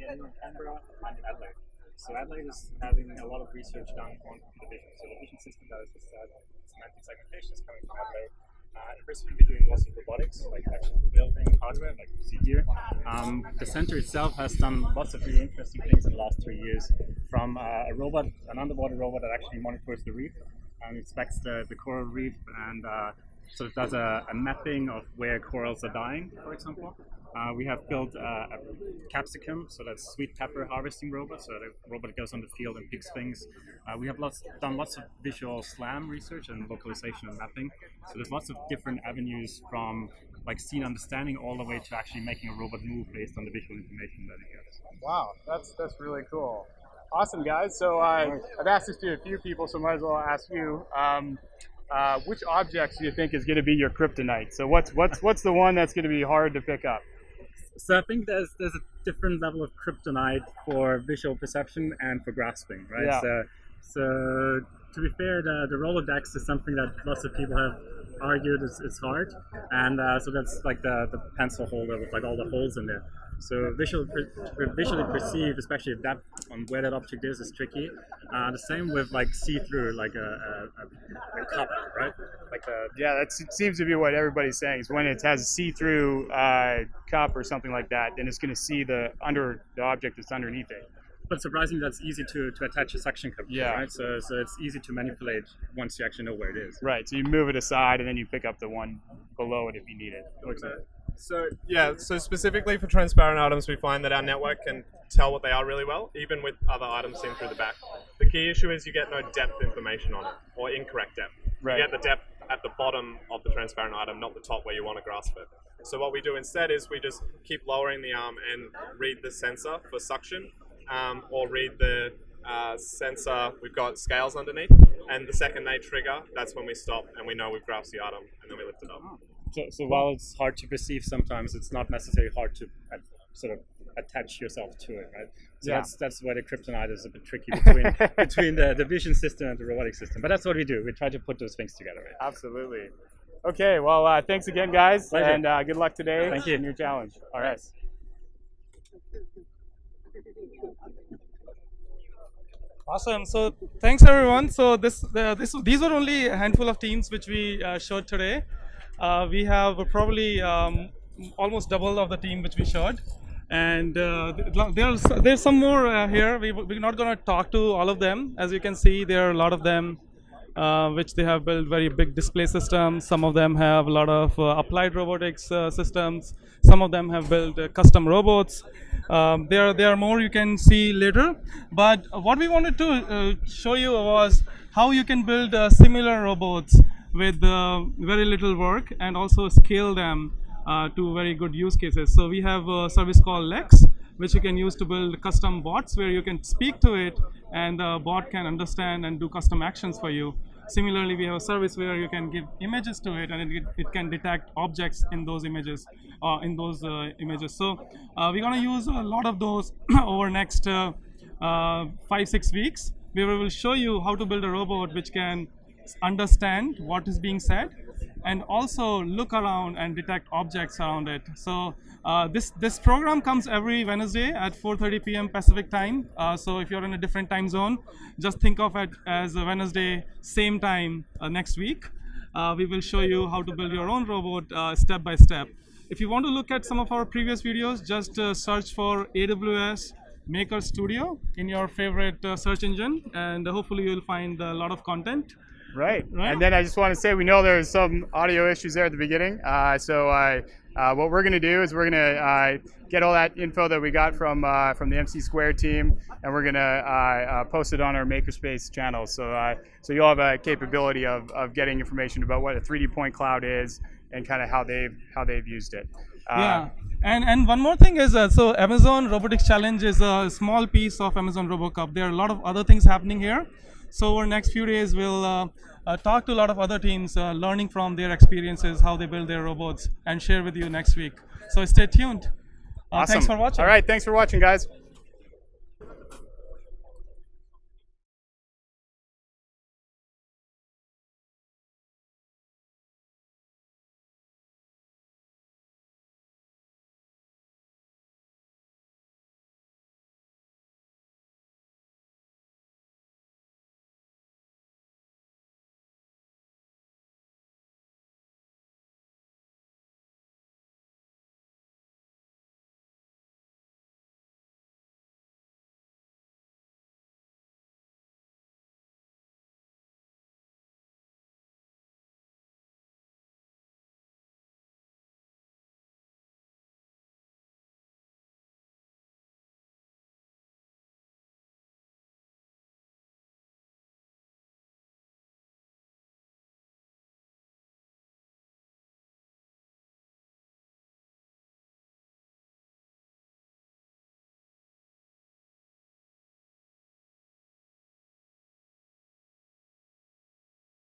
ANU in Canberra, and in Adelaide. So Adelaide is having a lot of research done on computer vision. So the vision system that is semantic segmentation is coming from Adelaide. In Brisbane, we're doing lots of robotics, like actually building hardware, like you see here. The center itself has done lots of really interesting things in the last 3 years, from a robot, an underwater robot that actually monitors the reef and inspects the coral reef, and so it does a mapping of where corals are dying, for example. We have built a capsicum, so that's sweet pepper harvesting robot, so the robot goes on the field and picks things. We have done lots of visual SLAM research and localization and mapping, so there's lots of different avenues from like scene understanding all the way to actually making a robot move based on the visual information that it gets. Wow, that's really cool. Awesome, guys. So I've asked this to a few people, so might as well ask you. Which objects do you think is going to be your kryptonite? So what's the one that's going to be hard to pick up? So I think there's a different level of kryptonite for visual perception and for grasping, right? Yeah. So to be fair, the Rolodex is something that lots of people have argued is hard, and so that's like the pencil holder with like all the holes in there. So visually perceive, especially depth on where that object is tricky. The same with like see-through, like a cup, right? Like yeah, that seems to be what everybody's saying. Is when it has a see-through cup or something like that, then it's going to see the object that's underneath it. But surprisingly, that's easy to attach a suction cup. Yeah. Right. So it's easy to manipulate once you actually know where it is. Right. So you move it aside, and then you pick up the one below it if you need it. Okay. So specifically for transparent items, we find that our network can tell what they are really well, even with other items seen through the back. The key issue is you get no depth information on it, or incorrect depth. Right. You get the depth at the bottom of the transparent item, not the top where you want to grasp it. So what we do instead is we just keep lowering the arm and read the sensor for suction, or read the sensor. We've got scales underneath, and the second they trigger, that's when we stop and we know we've grasped the item, and then we lift it up. So while it's hard to perceive sometimes, it's not necessarily hard to sort of attach yourself to it, right? So yeah. that's where the kryptonite is a bit tricky between the vision system and the robotic system. But that's what we do. We try to put those things together. Right? Absolutely. Okay, well, thanks again, guys. Pleasure. And good luck today. Thank you. In your challenge. All right. Awesome. So thanks everyone. So these were only a handful of teams which we showed today. We have probably almost double of the team which we showed, and there's some more here. We're not going to talk to all of them. As you can see, there are a lot of them which they have built very big display systems. Some of them have a lot of applied robotics systems. Some of them have built custom robots. There are more you can see later. But what we wanted to show you was how you can build similar robots with very little work and also scale them to very good use cases. So we have a service called Lex, which you can use to build custom bots where you can speak to it and the bot can understand and do custom actions for you. Similarly, we have a service where you can give images to it and it can detect objects in those images. So we're going to use a lot of those over next 5-6 weeks. We will show you how to build a robot which can understand what is being said and also look around and detect objects around it. So this program comes every Wednesday at 4:30 p.m. Pacific time. So if you're in a different time zone, just think of it as a Wednesday, same time next week. We will show you how to build your own robot step by step. If you want to look at some of our previous videos, just search for AWS Maker Studio in your favorite search engine, and hopefully you'll find a lot of content. Right. And then I just want to say, we know there's some audio issues there at the beginning. What we're going to do is we're going to get all that info that we got from the MC Square team, and we're going to post it on our Makerspace channel. So you'll have a capability of getting information about what a 3D point cloud is and kind of how they've used it. Yeah. And one more thing is, so Amazon Robotics Challenge is a small piece of Amazon RoboCup. There are a lot of other things happening here. So over the next few days, we'll talk to a lot of other teams, learning from their experiences, how they build their robots, and share with you next week. So stay tuned. Awesome. Thanks for watching. All right, thanks for watching, guys.